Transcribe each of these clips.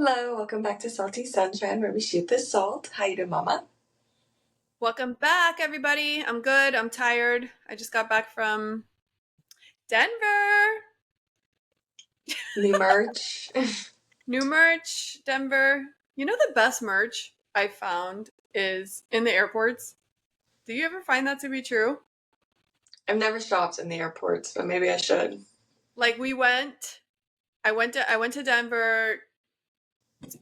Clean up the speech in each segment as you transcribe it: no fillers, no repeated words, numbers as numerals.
Hello, welcome back to Salty Sunshine, where we shoot the salt. How you doing, Mama? Welcome back, everybody. I'm good. I'm tired. I just got back from Denver. New merch. New merch, Denver. You know the best merch I found is in the airports? Do you ever find that to be true? I've never shopped in the airports, but maybe I should. Like I went to Denver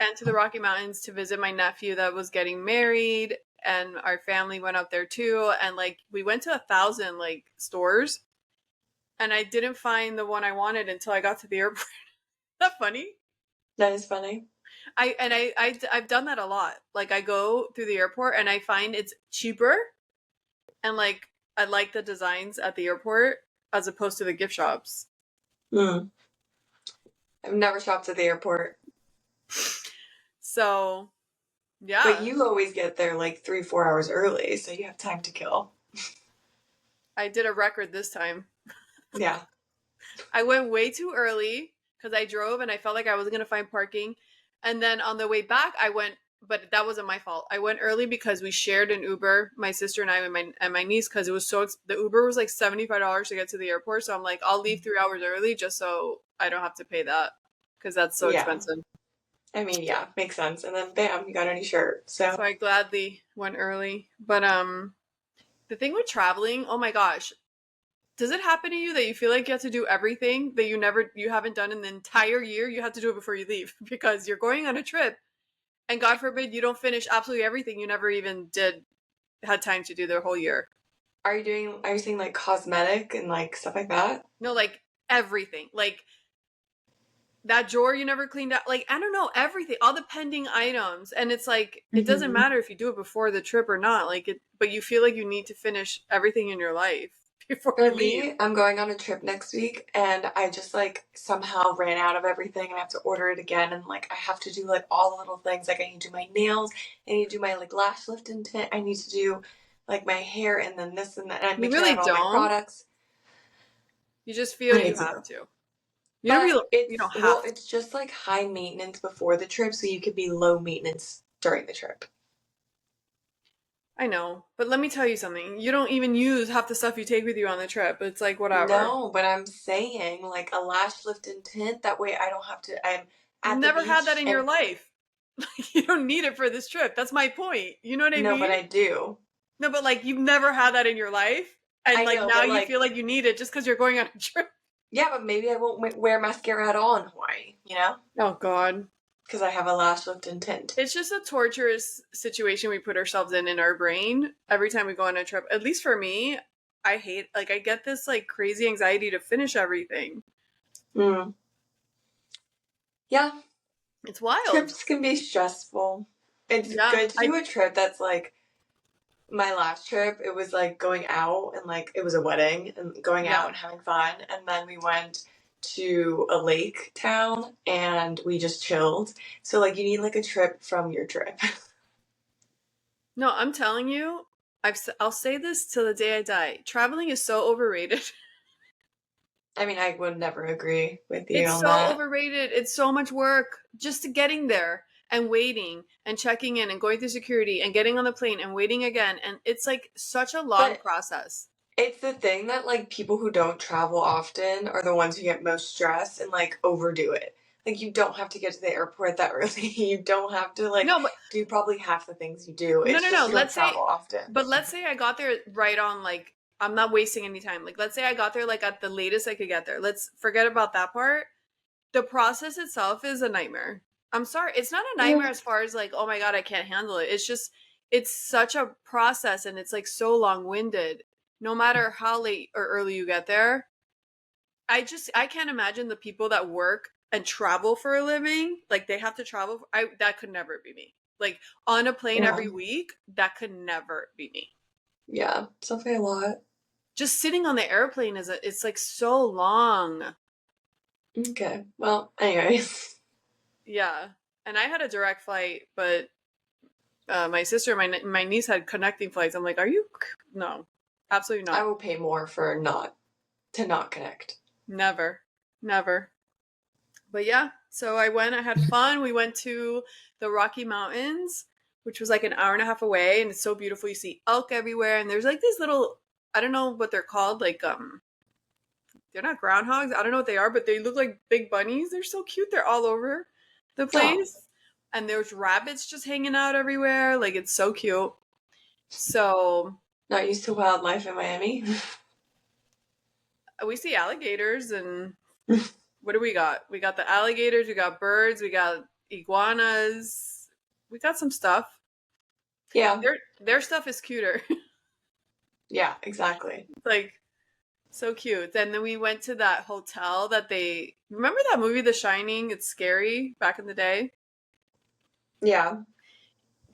and to the Rocky Mountains to visit my nephew that was getting married, and our family went up there too, and like we went to 1,000 like stores, and I didn't find the one I wanted until I got to the airport. That funny? That is funny. I've done that a lot. Like I go through the airport and I find it's cheaper, and like I like the designs at the airport as opposed to the gift shops. Hmm. I've never shopped at the airport, So but yeah, you always get there like 3, 4 hours early, so you have time to kill. I did a record this time. Yeah. I went way too early because I drove and I felt like I wasn't gonna find parking. And then on the way back, but that wasn't my fault. I went early because we shared an Uber, my sister and I and my niece, because it was the Uber was like $75 to get to the airport. So I'm like, I'll leave 3 hours early just so I don't have to pay that because that's so Yeah. expensive. I mean, yeah, makes sense. And then bam, you got a new shirt. So So I gladly went early. But the thing with traveling, oh my gosh, does it happen to you that you feel like you have to do everything that you haven't done in the entire year? You have to do it before you leave because you're going on a trip, and God forbid you don't finish absolutely everything you never even had time to do the whole year. are you saying like cosmetic and like stuff like that? No, like everything. Like that drawer you never cleaned out. Like I don't know, everything, all the pending items. And it's like it doesn't Hmm. matter if you do it before the trip or not. Like it but you feel like you need to finish everything in your life before For you leave. me, I'm going on a trip next week and I just like somehow ran out of everything and I have to order it again and like I have to do like all the little things like I need to do my nails, I need to do my like lash lift and tint, I need to do like my hair and then this and that and I You make sure I really have all my don't. products. You just feel I you need have to. to. But You it's don't well, have to. it's just like high maintenance before the trip so you could be low maintenance during the trip. I know, but let me tell you something. You don't even use half the stuff you take with you on the trip. It's like whatever. No, but I'm saying like a lash lift and tint that way I don't have to I'm You've at the never had that beach in your and life. You don't need it for this trip. That's my point. You know what I no, but mean? I do. No, but like you've never had that in your life, and I like know, now but you like feel like you need it just because you're going on a trip. yeah, but maybe I won't wear mascara at all in Hawaii, you know? Oh God, Because I have a lash lift and tint. it's just a torturous situation we put ourselves in our brain every time we go on a trip. At least for me, I get this like crazy anxiety to finish everything. Mm. Yeah, It's wild. trips can be stressful. It's Yeah, good to do a trip that's like my last trip. It was like going out and like it was a wedding and going out yeah. and having fun. And then we went to a lake town and we just chilled. So, like, you need like a trip from your trip. No, I'm telling you, I'll say this till the day I die. Traveling is so overrated. I mean, I would never agree with you It's on so that. overrated. It's so much work just to getting there and waiting and checking in and going through security and getting on the plane and waiting again. And it's like such a long But process. it's the thing that like people who don't travel often are the ones who get most stressed and like overdo it. Like you don't have to get to the airport that early. You don't have to like No, but do probably half the things you do. no, It's no, just no. you don't travel often. Let's say I got there right on, like, I'm not wasting any time. Like, let's say I got there like at the latest I could get there. Let's forget about that part. The process itself is a nightmare. I'm sorry. It's not a Yeah. nightmare as far as like, oh my God, I can't handle it. It's just, it's such a process and it's like so long winded. No matter how late or early you get there, I can't imagine the people that work and travel for a living. Like they have to travel. That could never be me. Like on a plane Yeah. every week, that could never be me. Yeah. It's definitely a lot. Just sitting on the airplane it's like so long. Okay. Well, anyways. Yeah. And I had a direct flight, but my sister and my niece had connecting flights. I'm like, are you? No, absolutely I not. will pay more for not to not connect. Never, never. But yeah, so I had fun. We went to the Rocky Mountains, which was like an hour and a half away, and it's so beautiful. You see elk everywhere, and there's like these little, I don't know what they're called, like they're not groundhogs. I don't know what they are, but they look like big bunnies. They're so cute. They're all over the Oh, place. And there's rabbits just hanging out everywhere. Like it's so cute. So not used to wildlife in Miami. we see alligators and what do we got? We got the alligators, we got birds, we got iguanas. We got some stuff. Yeah, Their stuff is cuter. yeah, exactly. Like so cute. And then we went to that hotel that they remember that movie The Shining? It's scary back in the day. Yeah,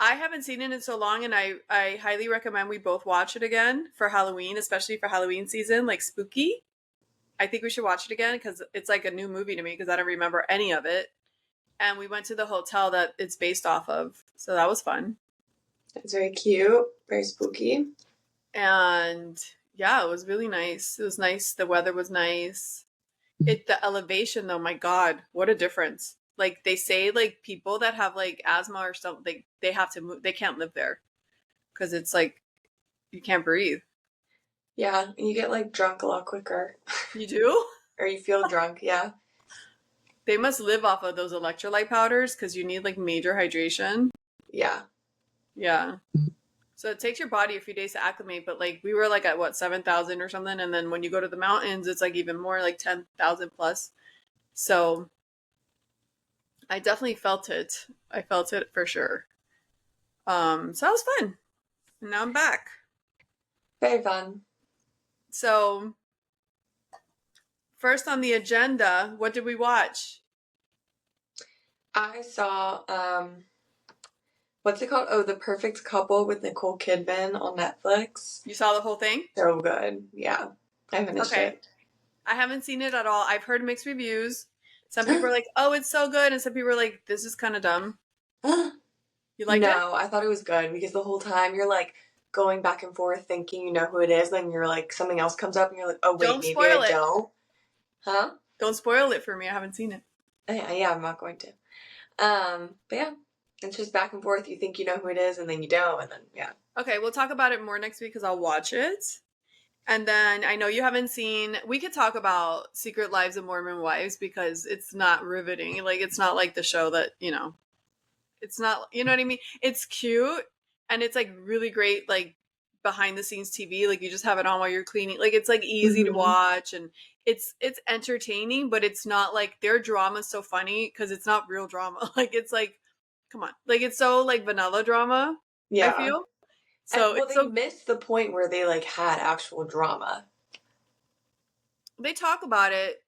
I haven't seen it in so long, and I highly recommend we both watch it again for Halloween, especially for Halloween season, like spooky. I think we should watch it again because it's like a new movie to me because I don't remember any of it. And we went to the hotel that it's based off of, so that was fun. it's very cute, very spooky. And yeah, it was really nice. It was nice. The weather was nice. The elevation though, my God, what a difference! Like they say, like people that have like asthma or something, they have to move. They can't live there because it's like you can't breathe. Yeah, and you get like drunk a lot quicker, You do? or you feel drunk. Yeah, They must live off of those electrolyte powders because you need like major hydration. yeah, Yeah. So it takes your body a few days to acclimate, but like we were like at what 7,000 or something, and then when you go to the mountains, it's like even more, like 10,000 plus. So I definitely felt it. I felt it for sure. So that was fun. And now I'm back. very fun. So first on the agenda, what did we watch? I saw what's it called? Oh, The Perfect Couple with Nicole Kidman on Netflix. You saw the whole thing? So good. Yeah, I finished Okay. it. I haven't seen it at all. I've heard mixed reviews. Some people are like, "Oh, it's so good," and some people are like, "This is kind of dumb." You liked it? No, I thought it was good because the whole time you're like going back and forth thinking you know who it is, then you're like something else comes up and you're like, oh wait, Don't maybe I spoil it. don't. Huh? Don't spoil it for me. I haven't seen it. Yeah, I'm not going to. But yeah, it's just back and forth. You think you know who it is, and then you don't, and then yeah. Okay, we'll talk about it more next week because I'll watch it. And then I know you haven't seen. We could talk about Secret Lives of Mormon Wives because it's not riveting. Like it's not like the show that It's not. You know what I mean? It's cute and it's like really great. Like behind the scenes TV. Like you just have it on while you're cleaning. Like it's like easy to Hmm. watch and it's entertaining, but it's not like their drama's so funny because it's not real drama. Like it's like, come on, like it's so like vanilla drama. I Yeah, feel and so well, it's they so missed the point where they like had actual drama. they talk about it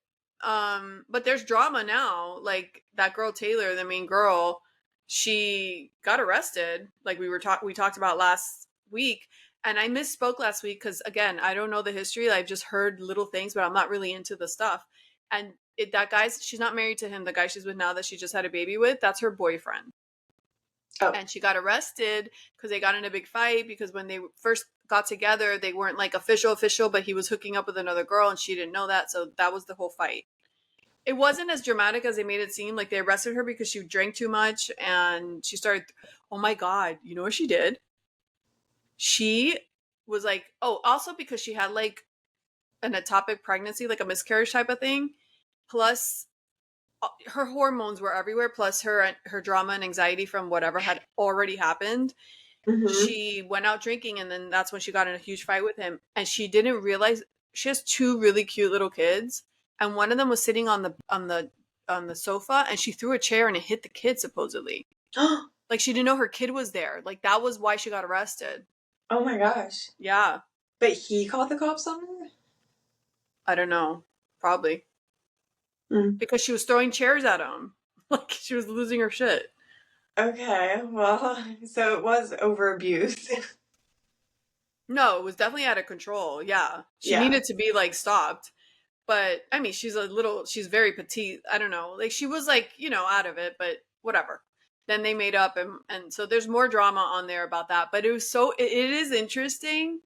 but there's drama now. Like that girl Taylor, the main girl, she got arrested like we talked about last week. And I misspoke last week because again, I don't know the history. I've just heard little things, but I'm not really into the stuff. And that guy's, she's not married to him. The guy she's with now that she just had a baby with, that's her boyfriend. Oh, And she got arrested because they got in a big fight because when they first got together they weren't like official, but he was hooking up with another girl and she didn't know that, so that was the whole fight. It wasn't as dramatic as they made it seem. Like they arrested her because she drank too much and she started, oh my God, you know what she did? She was like, oh, also because she had like an ectopic pregnancy, like a miscarriage type of thing, plus her hormones were everywhere, plus her drama and anxiety from whatever had already happened. hmm. She went out drinking and then that's when she got in a huge fight with him, and she didn't realize she has two really cute little kids, and one of them was sitting on the sofa and she threw a chair and it hit the kid supposedly. Like she didn't know her kid was there. Like that was why she got arrested. Oh my gosh! Yeah. But he called the cops on her. I don't know. Probably Mm. because she was throwing chairs at him. Like she was losing her shit. Okay, well, so it was over abuse. No, it was definitely out of control. Yeah. She Yeah. needed to be like stopped. But I mean, she's very petite. I don't know. Like she was like, out of it, but whatever. Then they made up and so there's more drama on there about that. But it is interesting.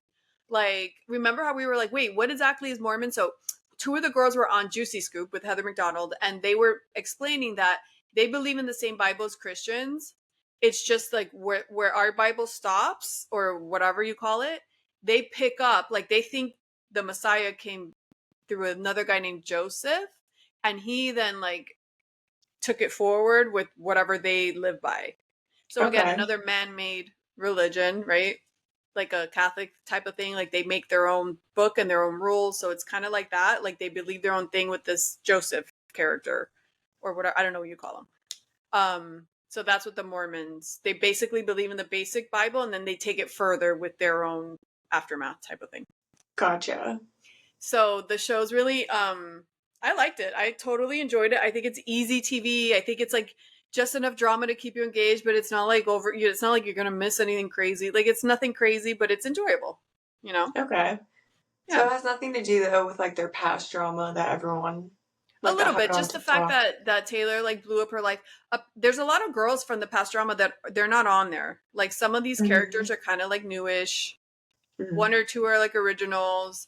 Like, remember how we were like, wait, what exactly is Mormon? So two of the girls were on Juicy Scoop with Heather McDonald, and they were explaining that they believe in the same Bible as Christians. It's just like where our Bible stops, or whatever you call it, they pick up, like they think the Messiah came through another guy named Joseph, and he then like took it forward with whatever they live by. So again, Okay. another man-made religion, right? Like a Catholic type of thing. Like they make their own book and their own rules. So it's kind of like that. Like they believe their own thing with this Joseph character, or whatever. I don't know what you call him. So that's what the Mormons, they basically believe in the basic Bible, and then they take it further with their own aftermath type of thing. Gotcha. So the show's really, I liked it. I totally enjoyed it. I think it's easy TV. I think it's like just enough drama to keep you engaged, but it's not like over, it's not like you're going to miss anything crazy. Like it's nothing crazy, but it's enjoyable, you know? Okay. So Yeah. it has nothing to do though with like their past drama that everyone A like that little bit, happened on just the fact TikTok. that Taylor like blew up her life. There's a lot of girls from the past drama that they're not on there. Like some of these characters Mm-hmm. are kind of like newish. Mm-hmm. One or two are like originals.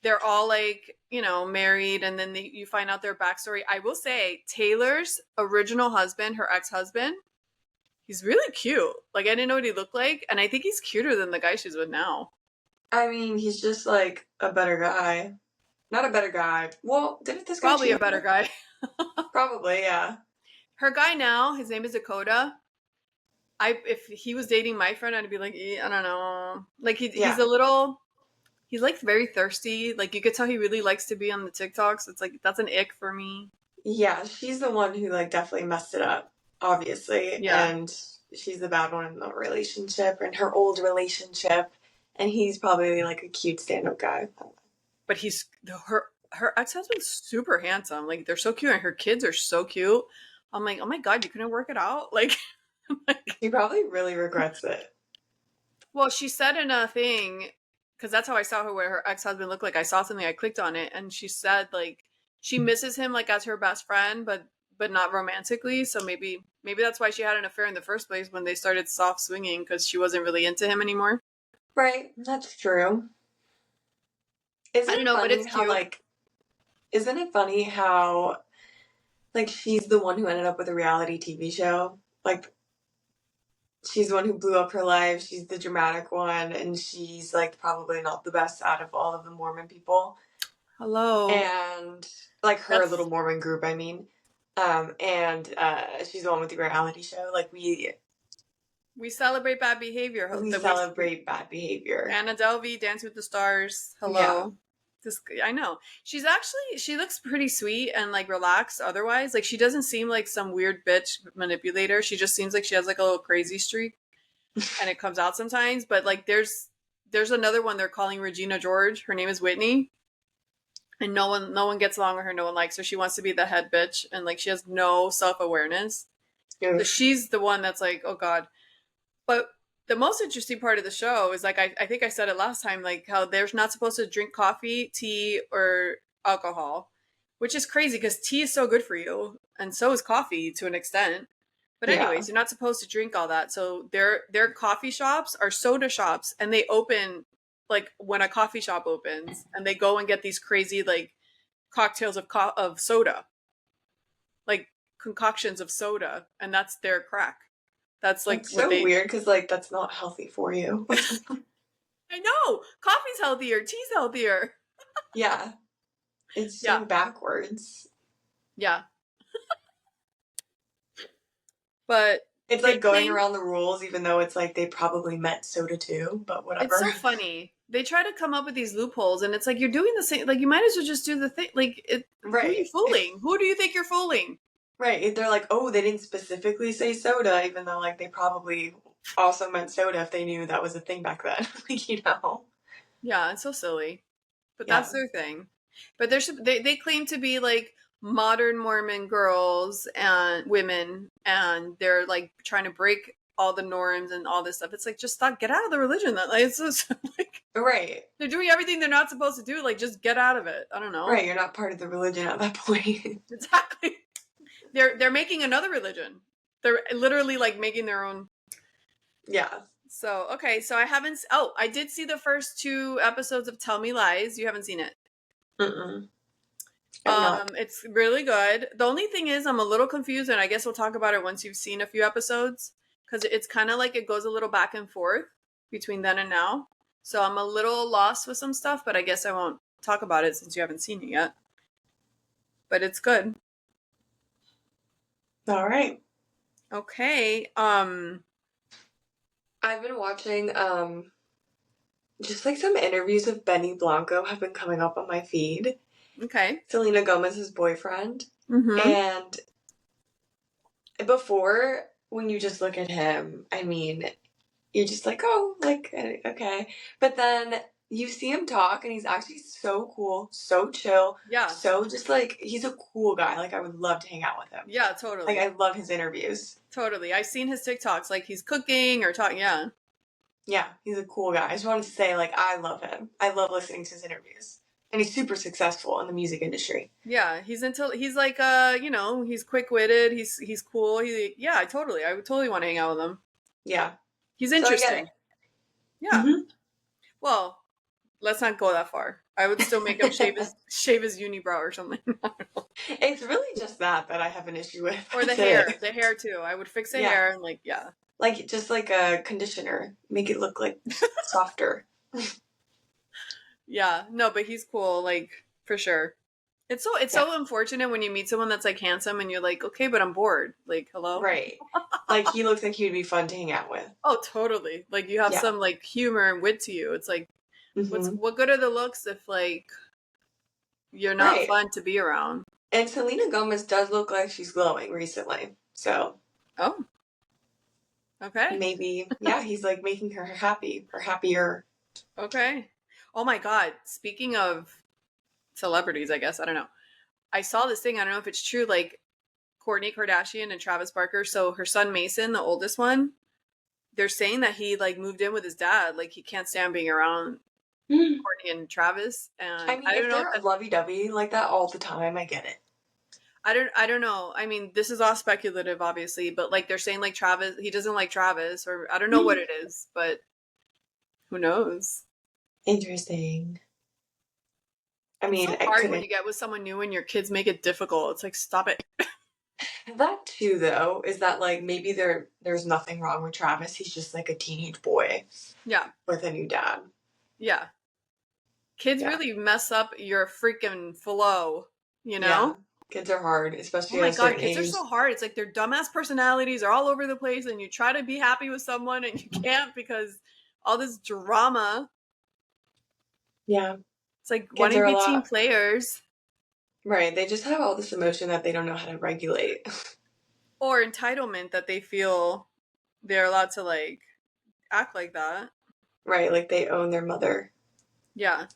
They're all like, married, and then you find out their backstory. I will say Taylor's original husband, her ex-husband, he's really cute. Like I didn't know what he looked like, and I think he's cuter than the guy she's with now. I mean, he's just like a better guy. Not a better guy. Well, didn't this guy Probably cheat a on better her? guy. Probably, yeah. Her guy now, his name is Dakota. If he was dating my friend, I'd be like, I don't know. Like he's Yeah. a little, he's like very thirsty. Like you could tell he really likes to be on the TikToks. It's like that's an ick for me. Yeah, she's the one who like definitely messed it up, obviously. Yeah. And she's the bad one in the relationship, in her old relationship. And he's probably like a cute stand-up guy. But her ex-husband's super handsome. Like they're so cute, and her kids are so cute. I'm like, oh my god, you couldn't work it out. Like, He probably really regrets it. well, she said in a thing, because that's how I saw her, what her ex-husband looked like. I saw something, I clicked on it, and she said like she misses him like as her best friend, but not romantically. So maybe that's why she had an affair in the first place when they started soft swinging, because she wasn't really into him anymore. Right, that's true. I Isn't don't it know, but funny it's how cute. like isn't it funny how like she's the one who ended up with a reality TV show? Like she's the one who blew up her life, she's the dramatic one, and she's like probably not the best out of all of the Mormon people. Hello. And like her little That's Mormon group, I mean. And she's the one with the reality show. Like we celebrate bad behavior. we That we celebrate bad behavior. Anna Delvey, Dance with the Stars. Yeah. Hello. This I know. She looks pretty sweet and like relaxed otherwise. Like she doesn't seem like some weird bitch manipulator. She just seems like she has like a little crazy streak, and it comes out sometimes. But like there's another one they're calling Regina George. Her name is Whitney. And no one gets along with her, no one likes her. She wants to be the head bitch, and like she has no self-awareness. So Oof. she's the one that's like, oh god. But the most interesting part of the show is like I think I said it last time, like how they're not supposed to drink coffee, tea, or alcohol, which is crazy because tea is so good for you, and so is coffee to an extent. But Yeah. anyways, you're not supposed to drink all that. So their coffee shops are soda shops, and they open like when a coffee shop opens, and they go and get these crazy like cocktails of soda, like concoctions of soda, and that's their crack. That's like That's what so they. weird because like that's not healthy for you. I know coffee's healthier, tea's healthier. Yeah. It's Yeah, so backwards. yeah. But It's they like going claim around the rules even though it's like they probably meant soda too, but it's whatever. so funny. They try to come up with these loopholes, and it's like you're doing the same. Like you might as well just do the thing. Like who are you Right. fooling? Who do you think you're fooling? Right. They're like, oh, they didn't specifically say soda, even though like they probably also meant soda if they knew that was a thing back then. Like, you know. Yeah, it's so silly. But Yeah. that's their thing. But they claim to be like modern Mormon girls and women, and they're like trying to break all the norms and all this stuff. It's like just stop, get out of the religion. Then like, it's just like Right. they're doing everything they're not supposed to do. Like just get out of it. I don't know. Right. You're not part of the religion at that point. Exactly. They're making another religion. They're literally like making their own. Yeah. So okay, so I haven't. Oh, I did see the first two episodes of Tell Me Lies. You haven't seen it. Mm-mm. I'm not. It's really good. The only thing is, I'm a little confused, and I guess we'll talk about it once you've seen a few episodes, because it's kind of like it goes a little back and forth between then and now. So I'm a little lost with some stuff, but I guess I won't talk about it since you haven't seen it yet. But it's good. All right. Okay. I've been watching just like some interviews of Benny Blanco have been coming up on my feed. Okay. Selena Gomez's boyfriend. Mm-hmm. And before, when you just look at him, I mean, you're just like, oh, like, okay. But then you see him talk, and he's actually so cool, so chill, Yeah. so just like, he's a cool guy. Like, I would love to hang out with him. Yeah. Like, Totally. I love his interviews. Totally. I've seen his TikToks, like he's cooking or talking. Yeah. Yeah, he's a cool guy. I just wanted to say, like, I love him. I love listening to his interviews. And he's super successful in the music industry. Yeah, he's like he's quick-witted, he's cool. I would totally want to hang out with him. Yeah. He's So I get it. interesting. Yeah. Mm-hmm. Well, let's not go that far. I would still make him shave his unibrow or something. It's really just that I have an issue with. Or the That's hair. it. The hair too. I would fix the Yeah. hair and like yeah. Like, just like a conditioner. Make it look like softer. Yeah. No, but he's cool, like for sure. It's Yeah. so unfortunate when you meet someone that's like handsome and you're like, okay, but I'm bored. Like, hello? Right. Like, he looks like he would be fun to hang out with. Oh, totally. Like you have Yeah. some like humor and wit to you. It's like Mm-hmm. what good are the looks if like you're not Right. fun to be around? And Selena Gomez does look like she's glowing recently. So Oh, okay. maybe, yeah, he's like making her happy or happier. Okay. Oh my God. Speaking of celebrities, I guess, I don't know. I saw this thing, I don't know if it's true, like Kourtney Kardashian and Travis Barker. So her son Mason, the oldest one, they're saying that he like moved in with his dad. Like he can't stand being around Kourtney and Travis. I And mean, I don't if know if they're that's lovey-dovey like that all the time, I get it. I don't know. I mean, this is all speculative, obviously, but like they're saying like Travis, he doesn't like Travis, or I don't know what it is, but who knows? Interesting. I It's mean, so I hard when couldn't. you get with someone new and your kids make it difficult. It's like, stop it. That too, though, is that like maybe there's nothing wrong with Travis. He's just like a teenage boy Yeah. with a new dad. Yeah. Kids Yeah. really mess up your freaking flow, you Yeah. know? Kids are hard, Oh especially at my a God, certain kids are age. so hard. It's like their dumbass personalities are all over the place and you try to be happy with someone and you can't because all this drama. Yeah. It's like, why Kids don't you are a be team lot. players Right. They just have all this emotion that they don't know how to regulate. or entitlement that they feel they're allowed to like act like that? Right. Like they own their mother. Yeah.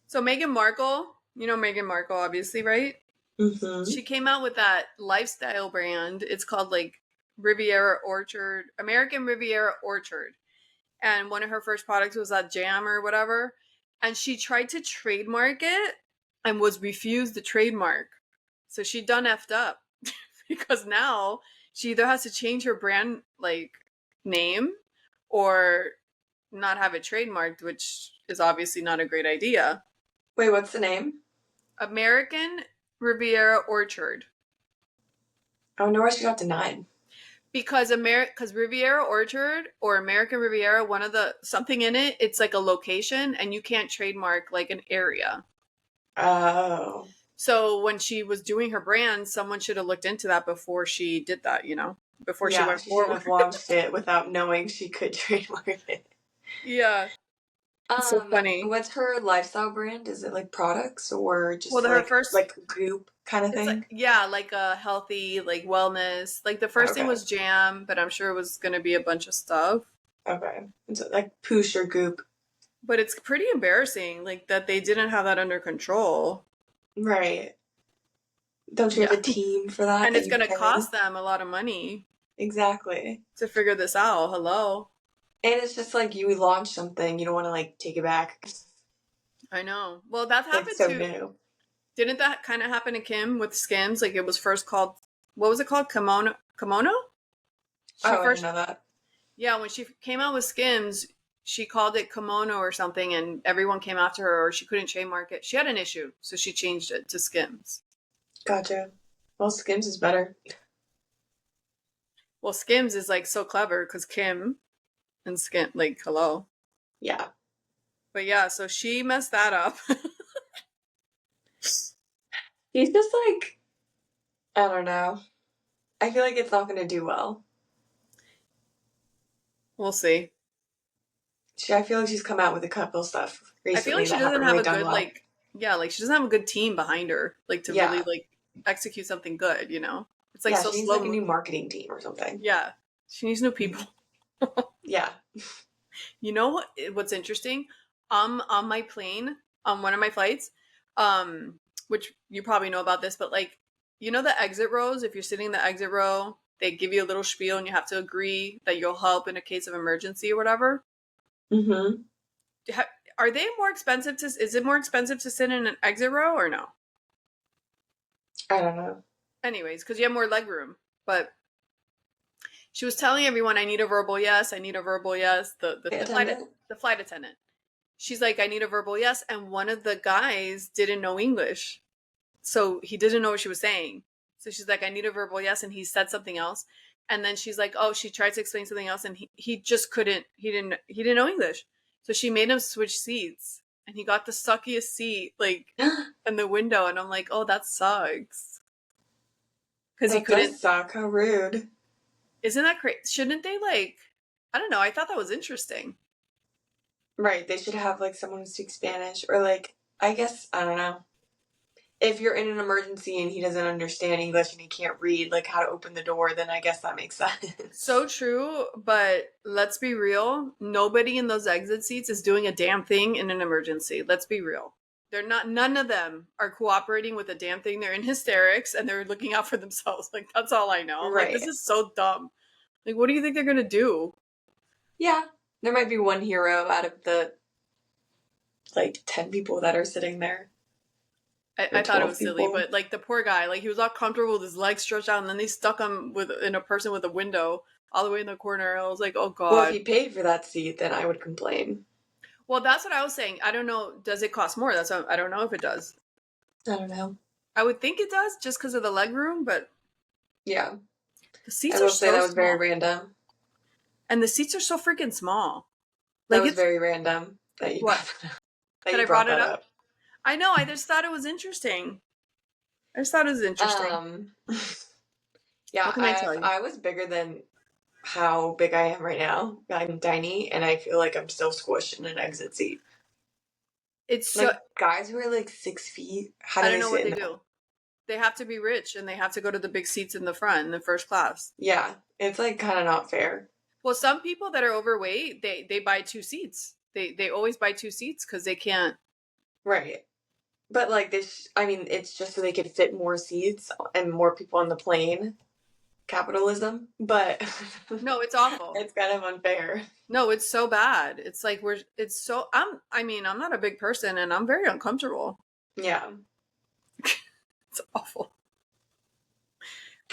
So Meghan Markle, you know Meghan Markle, obviously, right? Mm-hmm. She came out with that lifestyle brand. It's called like Riviera Orchard, American Riviera Orchard. And one of her first products was that jam or whatever. And she tried to trademark it and was refused the trademark. So she done effed up because now she either has to change her brand like name or not have it trademarked, which is obviously not a great idea. Wait, what's the name? American Riviera Orchard. I wonder why she got denied. Because Riviera Orchard or American Riviera, one of the something in it, it's like a location and you can't trademark like an area. Oh. So when she was doing her brand, someone should have looked into that before she did that, you know, before she Yeah, went she shouldn't forward. have launched it without knowing she could trademark it. Yeah. It's so funny. What's her lifestyle brand? Is it like products or Well, just her first, like goop kind of it's like, thing? yeah, like a healthy, like wellness. Like the first thing Okay. was jam, but I'm sure it was going to be a bunch of stuff. Okay. It's like poosh or goop. But it's pretty embarrassing, like that they didn't have that under control. Right. Don't you have Yeah. a team for that And that it's you going to pay? cost them a lot of money Exactly. to figure this out. Hello. And it's just like you launch something, you don't want to like take it back. I know. Well, that Like happened so to, new. didn't that kind of happen to Kim with Skims? Like it was first called, what was it called? Kimono? Kimono? She Oh, I didn't first, know that. yeah, when she came out with Skims, she called it kimono or something, and everyone came after her, or she couldn't trademark it. She had an issue, so she changed it to Skims. Gotcha. Well, Skims is better. Well, Skims is like so clever because Kim and Skim, like, hello. Yeah. But yeah, so she messed that up. He's just like, I don't know. I feel like it's not going to do well. We'll see. I feel like she's come out with a couple stuff I feel recently like she that doesn't haven't have really a done good, well. like, yeah, like she doesn't have a good team behind her, like to really Yeah. like execute something good, you know? It's like Yeah, so she needs like a slow. new marketing team or something. Yeah. She needs new people. Yeah. You know what's interesting? On my plane, on one of my flights, which you probably know about this, but like, you know the exit rows, if you're sitting in the exit row, they give you a little spiel and you have to agree that you'll help in a case of emergency or whatever. Mm-hmm. Are they more expensive to is it more expensive to sit in an exit row or no? I don't know. Anyways, because you have more leg room. But she was telling everyone, I need a verbal yes, I need a verbal yes. Attendant? The flight attendant. She's like, I need a verbal yes. And one of the guys didn't know English. So he didn't know what she was saying. So she's like, I need a verbal yes. And he said something else. And then she's like, oh, she tried to explain something else and he just couldn't, he didn't know English. So she made him switch seats and he got the suckiest seat, like in the window. And I'm like, oh, that sucks. Because he That couldn't, does suck. How rude. isn't that crazy? Shouldn't they like, I don't know. I thought that was interesting. Right, they should have like someone who speaks Spanish or like, I guess, I don't know. If you're in an emergency and he doesn't understand English and he can't read like how to open the door, then I guess that makes sense. So true, but let's be real. Nobody in those exit seats is doing a damn thing in an emergency. Let's be real. They're not, none of them are cooperating with a damn thing. They're in hysterics and they're looking out for themselves. Like, that's all I know. I'm like, this Right. is so dumb. Like, what do you think they're going to do? Yeah. There might be one hero out of the like 10 people that are sitting there. Or I thought it 12 was silly, people. but like the poor guy, like he was all comfortable with his legs stretched out and then they stuck him in a person with a window all the way in the corner. I was like, oh Well, if God. he paid for that seat, then I would complain. Well, that's what I was saying. I don't know. Does it cost more? I don't know if it does. I don't know. I would think it does just because of the leg room, but Yeah. the I seats are will say so that was very small. random. And the seats are so freaking small. That Like was it's very random that you what? brought that up. That I brought it up? I know, I just thought it was interesting. I just thought it was interesting. Yeah, What can I tell you? I was bigger than how big I am right now. I'm tiny and I feel like I'm still squished in an exit seat. It's so Like guys who are like 6 feet, how I do don't they know what sit they in that? do. They have to be rich and they have to go to the big seats in the front in the first class. Yeah, it's like kind of not fair. Well, some people that are overweight, they buy two seats. They always buy two seats because they can't. Right. But like this, I mean, it's just so they could fit more seats and more people on the plane. Capitalism, but No, it's awful. it's kind of unfair. No, it's so bad. It's like it's so I mean, I'm not a big person and I'm very uncomfortable. Yeah. It's awful.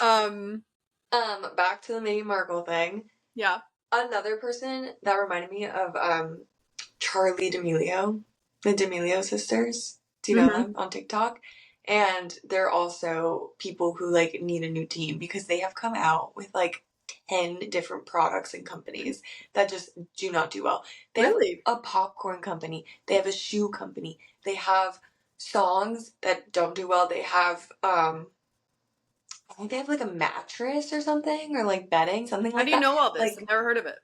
Um Back to the Meghan Markle thing. yeah. Another person that reminded me of Charlie D'Amelio, the D'Amelio sisters. Do you know Mhm. them on TikTok? And they're also people who like need a new team because they have come out with like 10 different products and companies that just do not do well. They have Really? a popcorn company, they have a shoe company, they have songs that don't do well. They have I think they have like a mattress or something or like bedding, something How like do you that. know all this? I've Like never heard of it.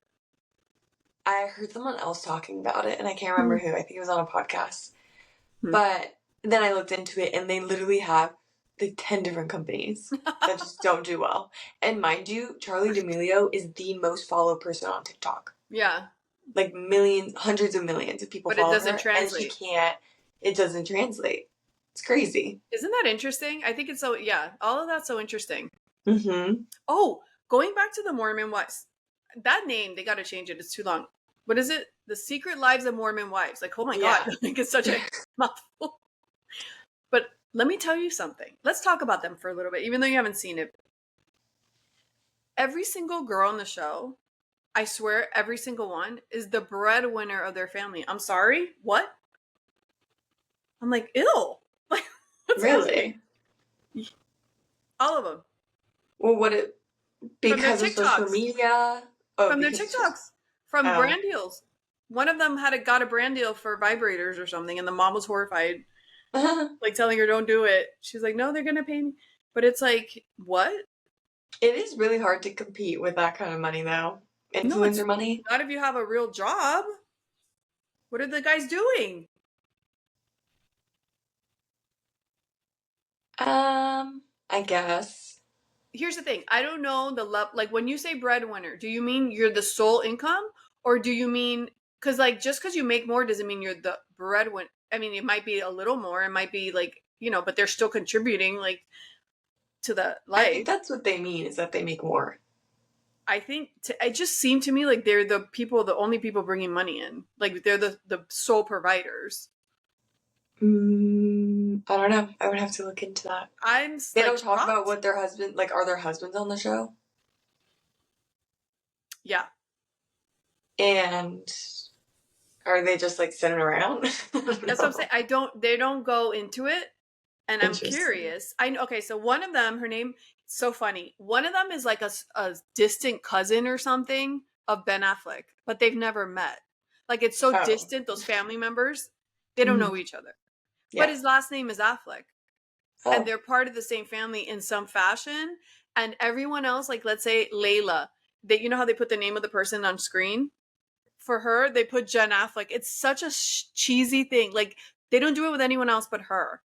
I heard someone else talking about it and I can't Hmm. remember who. I think it was on a podcast. Hmm. But then I looked into it and they literally have like 10 different companies that just don't do well. And mind you, Charlie D'Amelio is the most followed person on TikTok. Yeah, Like millions, hundreds of millions of people but it follow doesn't her and she translate. can't, it doesn't translate. It's crazy. Isn't that interesting? I think it's so yeah, all of that's so interesting. Mm-hmm. Oh, going back to the Mormon wives. That name, they got to change it. It's too long. What is it? The Secret Lives of Mormon Wives. Like, oh my God. Yeah. Like, it's such a mouthful. But let me tell you something. Let's talk about them for a little bit, even though you haven't seen it. Every single girl on the show, I swear every single one is the breadwinner of their family. I'm sorry? What? I'm like, ew. Like, what's happening? Really? All of them. Well, what it From their because of social TikToks. media? Oh, From their because it's just TikToks. From oh. brand deals. One of them got a brand deal for vibrators or something, and the mom was horrified, like telling her don't do it. She's like, no, they're gonna pay me. But it's like, what? It is really hard to compete with that kind of money, though. No, it's Influencer money. not if you have a real job. What are the guys doing? I guess. Here's the thing. I don't know the love. Like when you say breadwinner, do you mean you're the sole income, or do you mean because like just because you make more doesn't mean you're the breadwinner? I mean, it might be a little more. It might be like but they're still contributing like to the I think life. that's what they mean is that they make more. I think it just seemed to me like they're the only people bringing money in. Like they're the sole providers. I don't know. I would have to look into that. I'm They like don't talk about shocked. what their husband like. Are their husbands on the show? Yeah. And are they just like sitting around? I don't That's what I'm saying. know. They don't go into it. And I'm Interesting. curious. Okay, so one of them, her name, so funny. One of them is like a distant cousin or something of Ben Affleck, but they've never met. Like it's so Oh. distant, those family members, they don't know Mhm. each other. But Yeah. his last name is Affleck. And Oh. they're part of the same family in some fashion. And everyone else, like let's say Layla, you know how they put the name of the person on screen? For her, they put Jen Affleck. It's such a cheesy thing. Like they don't do it with anyone else but her.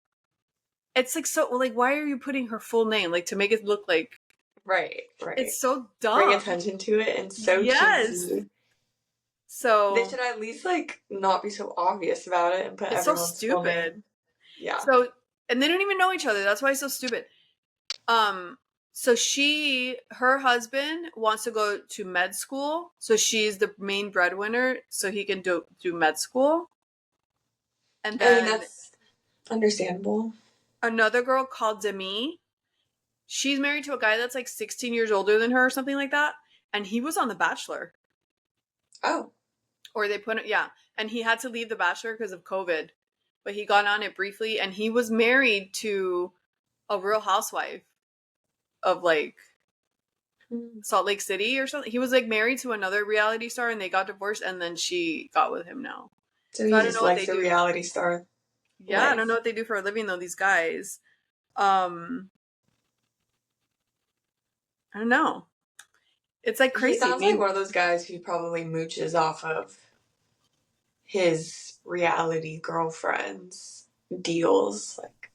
It's like so like why are you putting her full name like to make it look like Right. Right. it's so Bring dumb. attention to it and so Yes. cheesy. They So should at least like not be so obvious about it and put it's so everyone's full name. stupid. Yeah. So and they don't even know each other. That's why it's so stupid. So her husband wants to go to med school. So she's the main breadwinner so he can do med school. And I mean, then that's understandable. another girl called Demi. She's married to a guy that's like 16 years older than her or something like that. And he was on The Bachelor. Oh. Or they put it, yeah. And he had to leave The Bachelor because of COVID. But he got on it briefly and he was married to a real housewife of like Salt Lake City or something. He was like married to another reality star and they got divorced and then she got with him now. So So he I don't just know what likes they the do. reality star Yeah, I don't know life. what they do for a living though, these guys. I don't know. It's like He crazy. sounds like one of those guys who probably mooches off of his reality girlfriends deals, like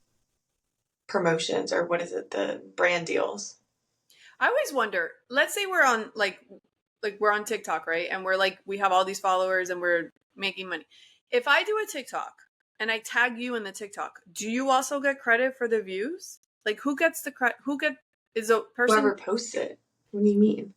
promotions or what is it, the brand deals. I always wonder, let's say we're on we're on TikTok, right? And we're like we have all these followers and we're making money. If I do a TikTok and I tag you in the TikTok, do you also get credit for the views? Like who gets the credit? Is a person? Whoever posts it. What do you mean?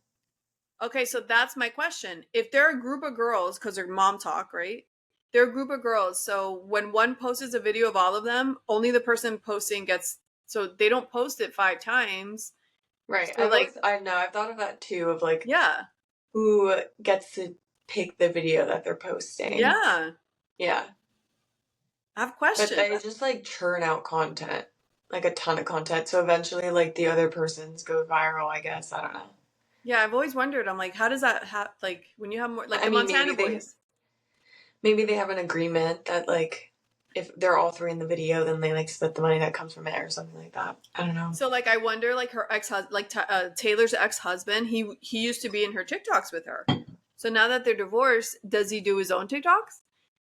Okay, so that's my question. If they're a group of girls, because they're mom talk, right? They're a group of girls. So when one posts a video of all of them, only the person posting gets. So they don't post it 5 times. Right. So like, I've thought of that too, of like yeah, who gets to pick the video that they're posting. yeah. Yeah. I have But questions. they just like churn out content, like a ton of content. So eventually, like the other person's go viral, I guess. I don't know. Yeah, I've always wondered. I'm like, how does that like when you have more like I the mean, Montana boys? maybe they have an agreement that like if they're all three in the video, then they like split the money that comes from it or something like that. I don't know. So like I wonder like her ex-husband like Taylor's ex-husband, he used to be in her TikToks with her. So now that they're divorced, does he do his own TikToks?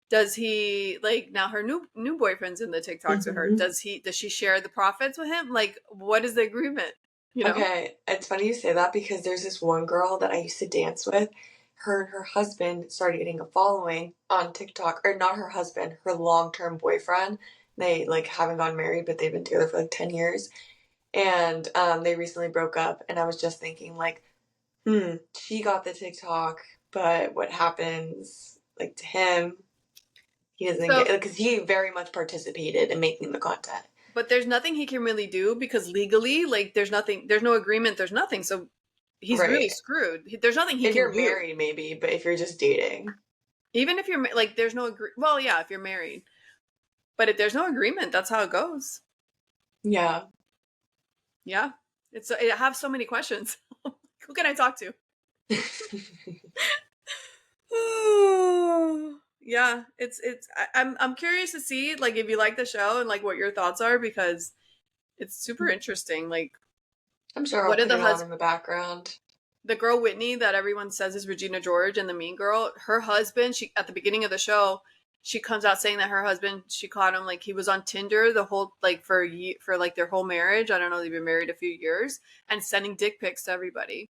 Does he like now her new boyfriend's in the TikToks with her? Hmm. Does she share the profits with him? Like what is the agreement? You know? Okay, it's funny you say that because there's this one girl that I used to dance with. Her and her husband started getting a following on TikTok, or not her husband, her long-term boyfriend. They like haven't gotten married, but they've been together for like 10 years. And they recently broke up, and I was just thinking like, she got the TikTok, but what happens like to him? He doesn't get So because he very much participated in making the content. but there's nothing he can really do because legally like there's no agreement, there's nothing. So he's really Right. screwed. There's nothing he If can you're do. married, maybe, but if you're just dating, Even if you're like, there's no well, yeah, if you're married, but if there's no agreement, that's how it goes. yeah. Yeah, it have so many questions. Who can I talk to? Yeah, I'm curious to see like if you like the show and like what your thoughts are because it's super interesting. Like, I'm sure I'll what did put it on in the background. the girl Whitney that everyone says is Regina George and the mean girl, her husband, she at the beginning of the show, she comes out saying that her husband, she caught him like he was on Tinder the whole like for like their whole marriage. I don't know, they've been married a few years and sending dick pics to everybody.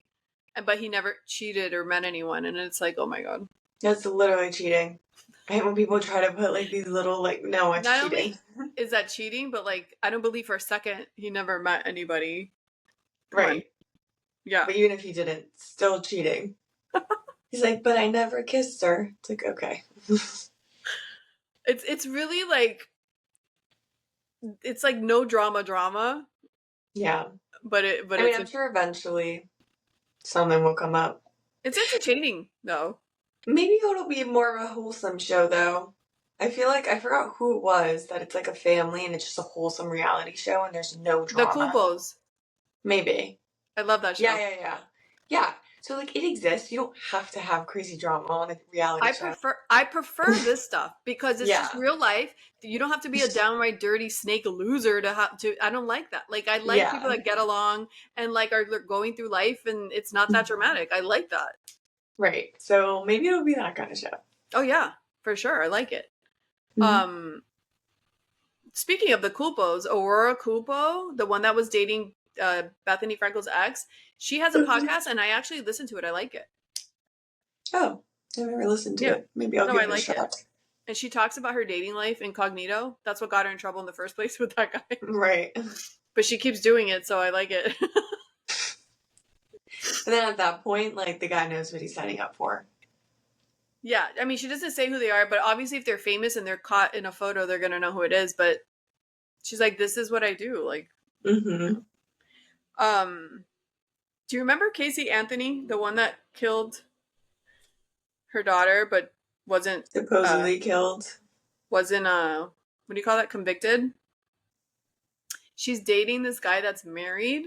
And but he never cheated or met anyone and it's like, "Oh my god." That's literally cheating. I hate when people try to put like these little like, no, it's Not cheating. only is that cheating, but like I don't believe for a second he never met anybody. Come on. Right. Yeah. But even if he didn't, still cheating. He's like, but I never kissed her. It's like, okay. It's really like it's like no drama, Yeah. but I mean, I'm sure eventually something will come up. it's entertaining though. Maybe it'll be more of a wholesome show, though. I feel like I forgot who it was that it's like a family and it's just a wholesome reality show and there's no The drama. Coolpos. Maybe. I love that Yeah, show. yeah, yeah. Yeah. So like it exists. You don't have to have crazy drama on a reality show. I prefer this stuff because it's just Yeah. real life. You don't have to be a downright dirty snake loser to have to I don't like that. Like I like people Yeah. that get along and like are going through life and it's not that dramatic. I like that. Right. So maybe it'll be that kind of show. Oh yeah, for sure. I like it. Mm-hmm. Um Speaking of the Coolpos, Aurora Coolpo, the one that was dating Bethany Frankel's ex, she has a podcast and I actually listen to it. I like it. Oh, I've never listened to Yeah. it. Maybe I'll No, give I it a like it. shot. And she talks about her dating life incognito. That's what got her in trouble in the first place with that guy. Right. But she keeps doing it, so I like it. And then at that point, like the guy knows what he's signing up for. Yeah, I mean, she doesn't say who they are, but obviously if they're famous and they're caught in a photo, they're going to know who it is. But she's like, this is what I do. Like, Mm-hmm. Do you remember Casey Anthony, the one that killed her daughter, but uh, Supposedly killed. wasn't what do you call that? Convicted? She's dating this guy that's married,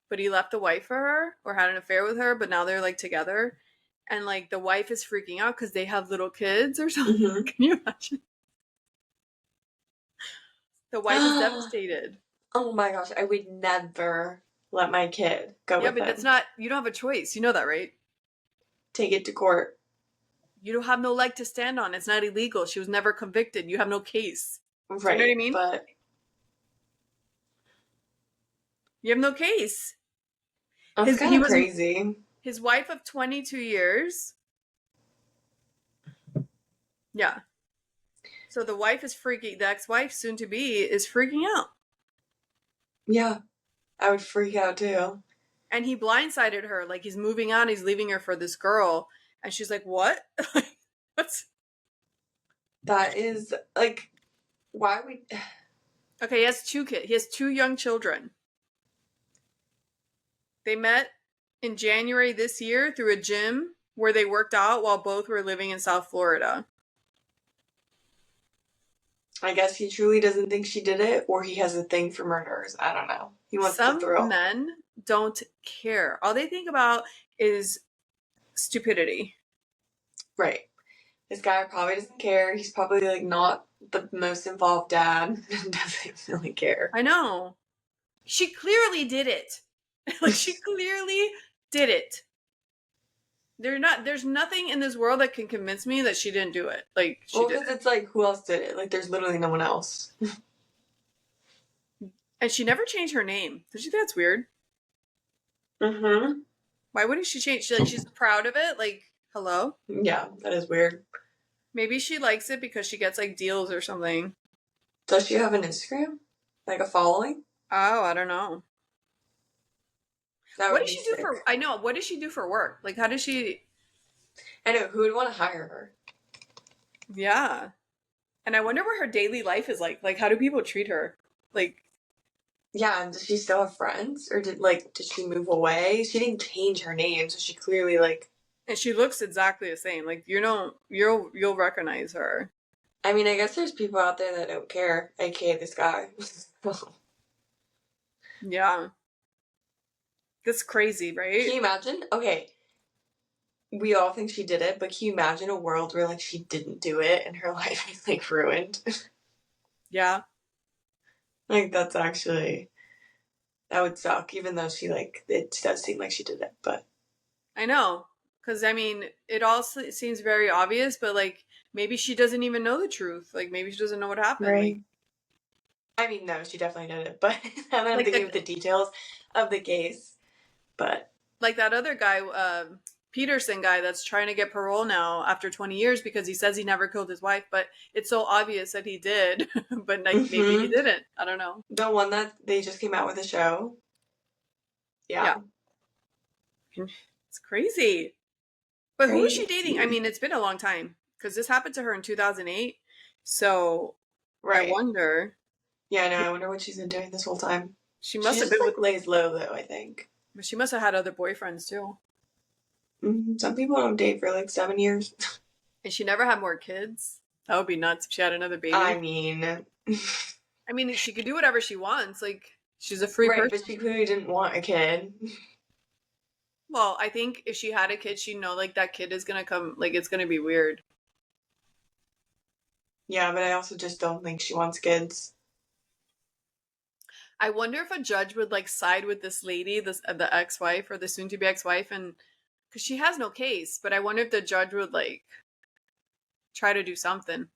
but he left the wife for her or had an affair with her, but now they're like together. And like the wife is freaking out because they have little kids or something. Mm-hmm. Can you imagine? The wife is devastated. Oh my gosh, I would never let my kid go Yeah, with but that's him. not, you don't have a choice. You know that, right? Take it to court. You don't have no leg to stand on. It's not illegal. She was never convicted. You have no case. Right. Do you know what I mean? But You have no case. that's kind of crazy. His wife of 22 years. Yeah. So the wife is freaking, the ex-wife, soon to be, is freaking out. Yeah. I would freak out too. And he blindsided her. Like he's moving on. He's leaving her for this girl. And she's like, what? What's... That is like, why would. Okay, he has two kids. He has two young children. They met in January this year through a gym where they worked out while both were living in South Florida. I guess he truly doesn't think she did it, or he has a thing for murderers. I don't know. He wants the thrill. Some men don't care. All they think about is stupidity. Right. This guy probably doesn't care. He's probably like not the most involved dad. Doesn't really care. I know. She clearly did it. Like she clearly did it. There's nothing in this world that can convince me that she didn't do it. Like she did because it. it's like, who else did it? Like, there's literally no one else. And she never changed her name. Did you think that's weird? Mm-hmm. Why wouldn't she change? She's proud of it. Like, hello? Yeah, that is weird. Maybe she likes it because she gets like deals or something. Does she have an Instagram? Like a following? Oh, I don't know. That What would does be she do sick. for? I know. What does she do for work? Like, how does she? I know, who would want to hire her? Yeah. And I wonder what her daily life is like. Like, how do people treat her? Like, Yeah, and does she still have friends? Or did she move away? She didn't change her name, so she clearly like And she looks exactly the same. Like you know, you'll recognize her. I mean, I guess there's people out there that don't care, aka this guy. Yeah, that's crazy, Can right? you imagine? Okay, we all think she did it, but can you imagine a world where like she didn't do it and her life is like ruined? Yeah, Like that's actually that would suck, even though she like it does seem like she did it, but I know. Because I mean, it all seems very obvious, but like maybe she doesn't even know the truth. Like maybe she doesn't know what happened. right. I mean, no, she definitely did it, but now that I'm Like thinking the of the details of the case, but like that other guy, Peterson guy, that's trying to get parole now after 20 years because he says he never killed his wife, but it's so obvious that he did, but like maybe he mm-hmm. didn't. I don't know. The one that they just came out with a show, Yeah, yeah, it's crazy. But who is she dating? I crazy, mean, it's been a long time because this happened to her in 2008. So I right? wonder. Yeah, no, I wonder what she's been doing this whole time. She She must have just been with, like lays low though, I think. but she must have had other boyfriends too. Some people don't date for like 7 years. And she never had more kids. That would be nuts if she had another I baby. mean, I mean, she could do whatever she wants. Like, she's a free right, person. but she clearly didn't want a kid. Well, I think if she had a kid, she'd know, like, that kid is gonna come, like, it's gonna be weird. Yeah, but I also just don't think she wants kids. I wonder if a judge would, like, side with this lady, the ex wife or the soon to be ex wife, and because she has no case, but I wonder if the judge would, like, try to do something.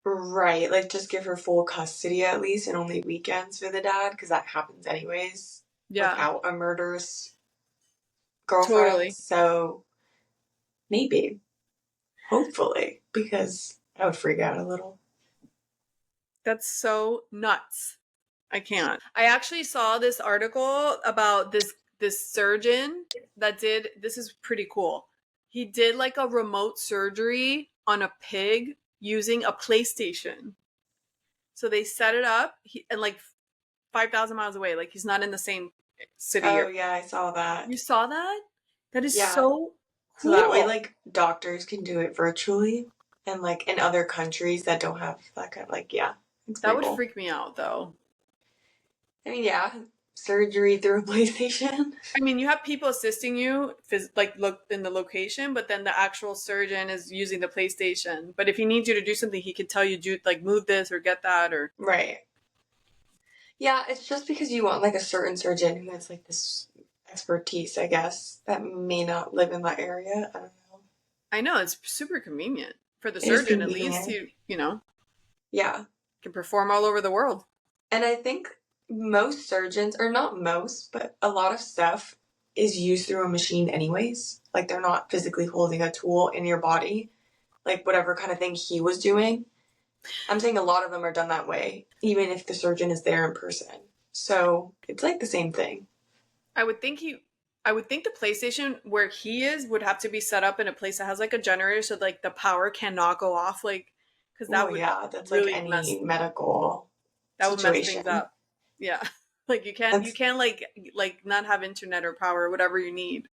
Right, like just give her full custody at least and only weekends for the dad, because that happens anyways Yeah, without a murderous girlfriend. totally. So maybe, hopefully, because I would freak out a little. That's so nuts. I can't. I actually saw this article about this surgeon that did this is pretty cool. He did like a remote surgery on a pig using a PlayStation. So they set it up and like 5,000 miles away, like he's not in the same city Oh or yeah, I saw that. you saw that? That is Yeah, so so that way, cool. like doctors can do it virtually, and like in other countries that don't have that kind of like yeah, it's That pretty would cool. freak me out though. I mean, yeah, surgery through a PlayStation. I mean, you have people assisting you, like look in the location, but then the actual surgeon is using the PlayStation. But if he needs you to do something, he can tell you do like move this or get that or. Right. Yeah, it's just because you want like a certain surgeon who has like this expertise, I guess, that may not live in that area. I don't know. I know it's super convenient for the It is surgeon. At least convenient. he Yeah. can perform all over the world. And I think most surgeons, or not most, but a lot of stuff is used through a machine anyways. Like they're not physically holding a tool in your body, like whatever kind of thing he was doing. I'm saying a lot of them are done that way, even if the surgeon is there in person. So it's like the same thing. I would think he. I would think the PlayStation where he is would have to be set up in a place that has like a generator, so like the power cannot go off, like because Well, that would yeah, that's like really any medical that would mess things situation. up. Yeah. Like you That's can't like not have internet or power or whatever you need.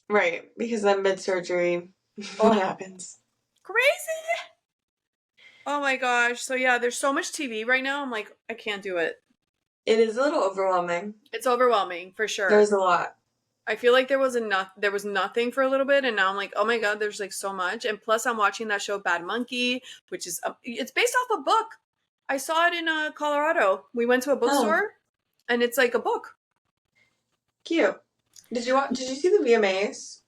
right, because then mid surgery, what Oh, happens? crazy. Oh my gosh. So yeah, there's so much TV right now. I'm like, I can't do it. It is a little overwhelming. It's overwhelming for sure. There's a lot. I feel like there was nothing for a little bit and now I'm like, "Oh my god, there's like so much." And plus I'm watching that show Bad Monkey, which is it's based off a book. I saw it in Colorado. We went to a Oh, bookstore and it's like a book. cute. Did you see the VMAs?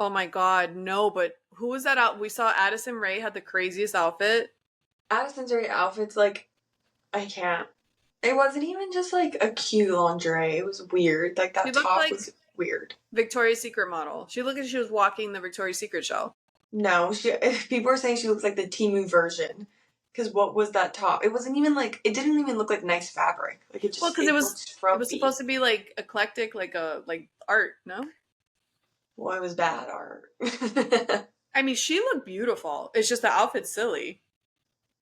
Oh my god, no, but who was that out? We saw Addison Rae had the craziest outfit. Addison's Rae outfits, like, I can't. It wasn't even just like a cute lingerie. It was weird. Like She that looked top like was weird. Victoria's Secret model. She looked like she was walking the Victoria's Secret show. No, she. People were saying she looks like the Temu version. Because what was that top? It wasn't even like. It didn't even look like nice fabric. Like Well, because it looked it was frumpy. supposed to be like eclectic, like a like art. No, Well, it was bad art. I mean she looked beautiful. It's just the outfit's silly.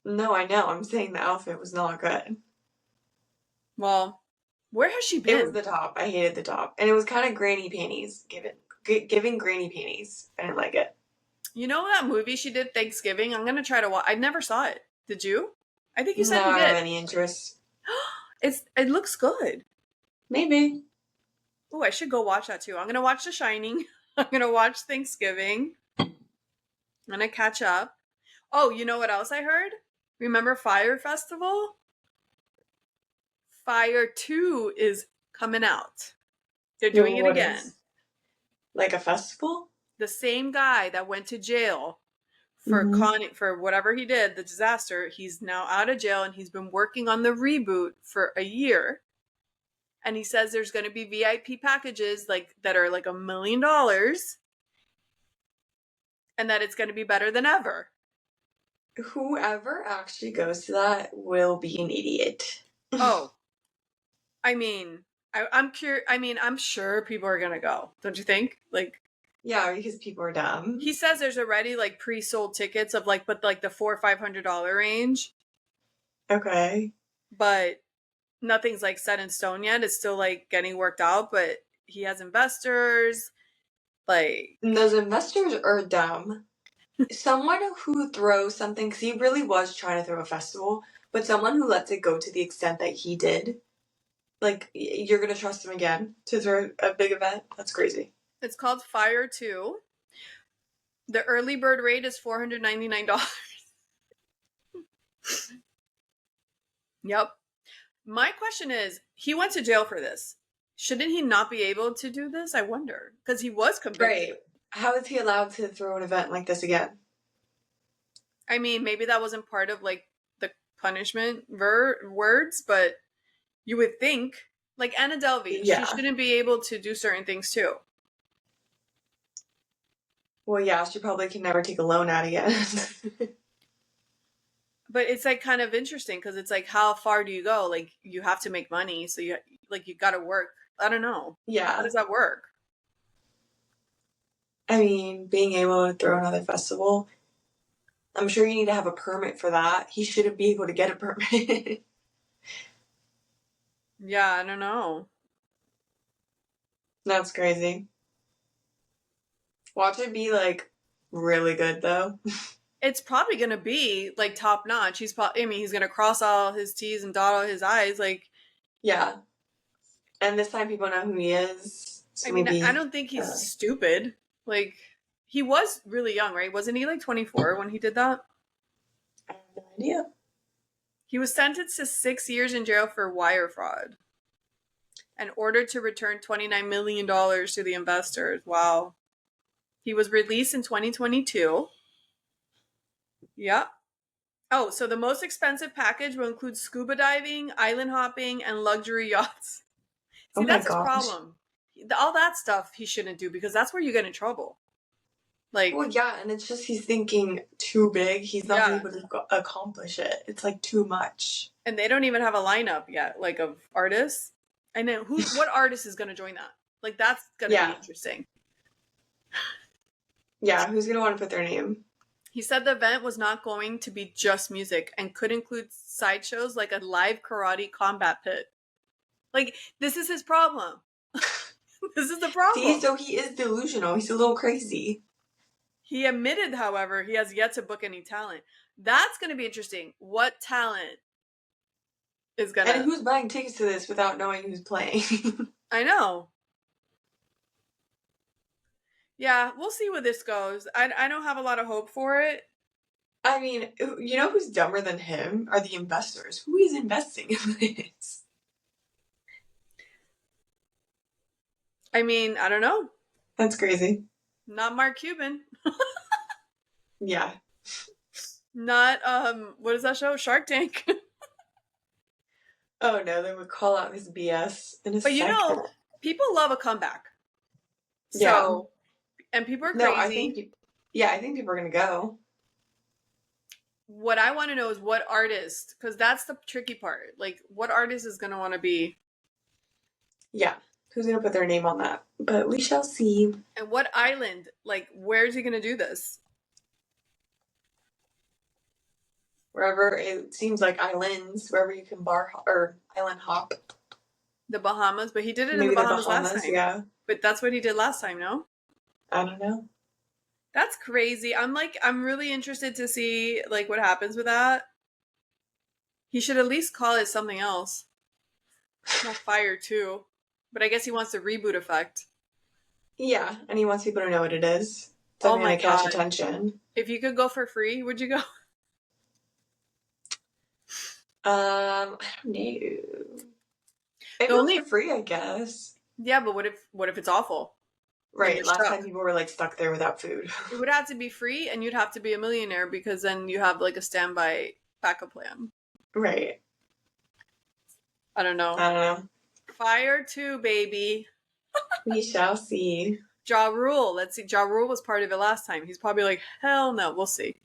No, I know. I'm saying the outfit was not good. Well, Where has she It was been? the top. I hated the top, and it was kind of granny panties. Giving granny panties. I didn't like it. You know that movie she did Thanksgiving? I'm gonna try to watch. I never saw it. Did you? I think you No, said you I don't have did. any interest. It looks good. Maybe. Oh, I should go watch that too. I'm gonna watch The Shining. I'm gonna watch Thanksgiving. I'm gonna catch up. Oh, you know what else I heard? Remember Fyre Festival? Fyre 2 is coming out. They're doing it What again. is like a festival? The same guy that went to jail Mm-hmm. for whatever he did, the disaster, he's now out of jail and he's been working on the reboot for a year. And he says there's going to be VIP packages like that are like $1 million and that it's going to be better than ever. Whoever actually goes to that will be an idiot. Oh, I mean, I'm curious. I mean, I'm sure people are going to go. Don't you think? Like, Yeah, because people are dumb. he says there's already like pre-sold tickets of like, but like the $400-500 range, Okay. but nothing's like set in stone yet. It's still like getting worked out, but he has investors. Like, And those investors are dumb. Someone who throws something, because he really was trying to throw a festival, but someone who lets it go to the extent that he did, like, you're going to trust him again to throw a big event? That's crazy. it's called Fyre 2. The early bird rate is $499. Yep. My question is, he went to jail for this. Shouldn't he not be able to do this? I wonder. Because he was convicted. Right. How is he allowed to throw an event like this again? I mean, maybe that wasn't part of like the punishment words, but you would think, like Anna Delvey, she Yeah. shouldn't be able to do certain things too. Well, yeah, she probably can never take a loan out again. But it's like kind of interesting because it's like, how far do you go? Like, you have to make money, so you got to work. I don't know. How Yeah. does that work? I mean, being able to throw another festival, I'm sure you need to have a permit for that. He shouldn't be able to get a permit. Yeah, I don't know. That's crazy. Watch it be like really good though. It's probably gonna be like top notch. I mean, he's gonna cross all his T's and dot all his I's. Like, Yeah. And this time people know who he is. I So mean, I maybe don't think he's stupid. Like, he was really young, right? Wasn't he like 24 when he did that? I have no idea. He was sentenced to 6 years in jail for wire fraud and ordered to return $29 million to the investors. Wow. He was released in 2022. Yep. Oh, so the most expensive package will include scuba diving, island hopping, and luxury yachts. Oh See, my that's his gosh. problem. All that stuff he shouldn't do because that's where you get in trouble. Well, Like, yeah, and it's just he's thinking too big. He's not yeah. able to accomplish it. It's like too much. And they don't even have a lineup yet, like of artists. And then what artist is going to join that? Like, that's going to be Yeah. interesting. Yeah, who's gonna want to put their name? He said the event was not going to be just music and could include sideshows like a live karate combat pit. Like, this is his problem. This is the See, problem. so he is delusional. He's a little crazy. He admitted, however, he has yet to book any talent. That's going to be interesting. What talent is going And to. who's buying tickets to this without knowing who's playing? I know. Yeah, we'll see where this goes. I don't have a lot of hope for it. I mean, you know who's dumber than him are the investors. Who is investing in this? I mean, I don't know. That's crazy. Not Mark Cuban. Yeah. Not what is that show? Shark Tank. Oh no, they would call out his BS in a But you second. know, people love a comeback. Yeah. So, and people are No, crazy. I think people are gonna go. What I want to know is what artist, because that's the tricky part. Like, what artist is going to want to be, Yeah. Who's gonna put their name on that? But we shall see. and what island? Like, where's he going to do this? Wherever it seems like islands, wherever you can bar or island hop. The Bahamas, but he did it in the Maybe the Bahamas last Bahamas, time. yeah. But that's what he did last time, no? I don't know. That's crazy. I'm really interested to see like what happens with that. He should at least call it something else. Not Fyre too. But I guess he wants the reboot effect. Yeah, and he wants people to know what it is. Oh Something my to catch god. attention. If you could go for free, would you go? I don't know. If The it was for only free, I guess. Yeah, but what if it's awful? Then Right, you're last time stuck. people were like stuck there without food. It would have to be free and you'd have to be a millionaire because then you have like a standby backup plan. Right. I don't know. I don't know. Fyre too, baby. We shall see. Ja Rule. Let's see. Ja Rule was part of it last time. He's probably like, hell no. We'll see.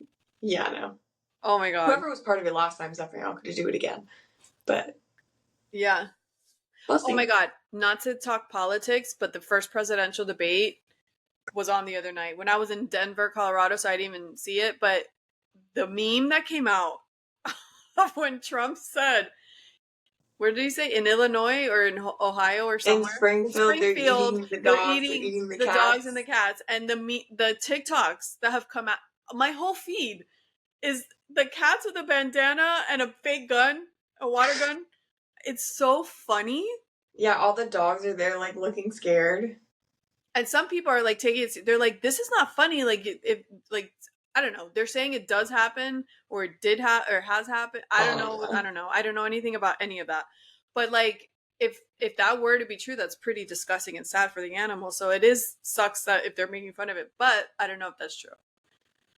Yeah, I know. Oh my god. Whoever was part of it last time is definitely not going to do it again. But Yeah. we'll Oh my see. god. Not to talk politics, but the first presidential debate was on the other night when I was in Denver, Colorado, so I didn't even see it. But the meme that came out of when Trump said, where did he say? In Illinois or in Ohio or In somewhere? In Springfield, they're Springfield, eating the they're dogs, they're eating eating the the dogs and the cats. cats, and the TikToks that have come out. My whole feed is the cats with a bandana and a fake gun, a water gun. It's so funny. Yeah, all the dogs are there like looking scared. And some people are like taking it. They're like, "This is not funny." Like, if like I don't know. They're saying it does happen, or it did or has happened. I don't know. I Oh, don't know. I don't know anything about any of that. But like, if that were to be true, that's pretty disgusting and sad for the animal. So it is sucks that if they're making fun of it. But I don't know if that's true.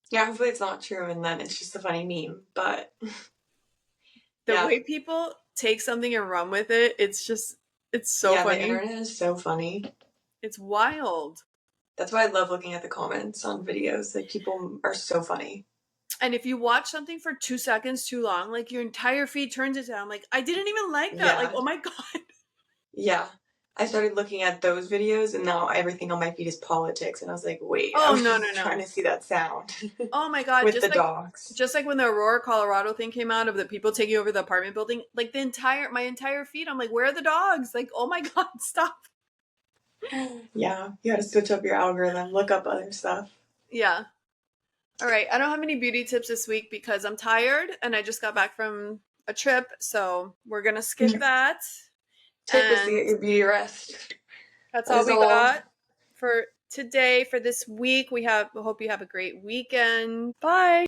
yeah, hopefully it's not true and then it's just a funny meme. But The yeah, way people take something and run with it, it's so yeah, the funny. internet is so funny. It's wild. That's why I love looking at the comments on videos. Like people are so funny. And if you watch something for 2 seconds too long, like your entire feed turns it down. Like, I didn't even like that. Like, Yeah, oh my god. yeah. I started looking at those videos and now everything on my feed is politics. And I was like, wait, I Oh was no no just trying no. to see that sound Oh my god. with the dogs. Just like when the Aurora, Colorado thing came out of the people taking over the apartment building, like my entire feed, I'm like, where are the dogs? Like, oh my god, stop. Yeah, you gotta switch up your algorithm, look up other stuff. Yeah. All right. I don't have any beauty tips this week because I'm tired and I just got back from a trip, so we're gonna skip that. Take this to And get your beauty rest. that's That all is we all. got for today, for this week. We hope you have a great weekend. Bye.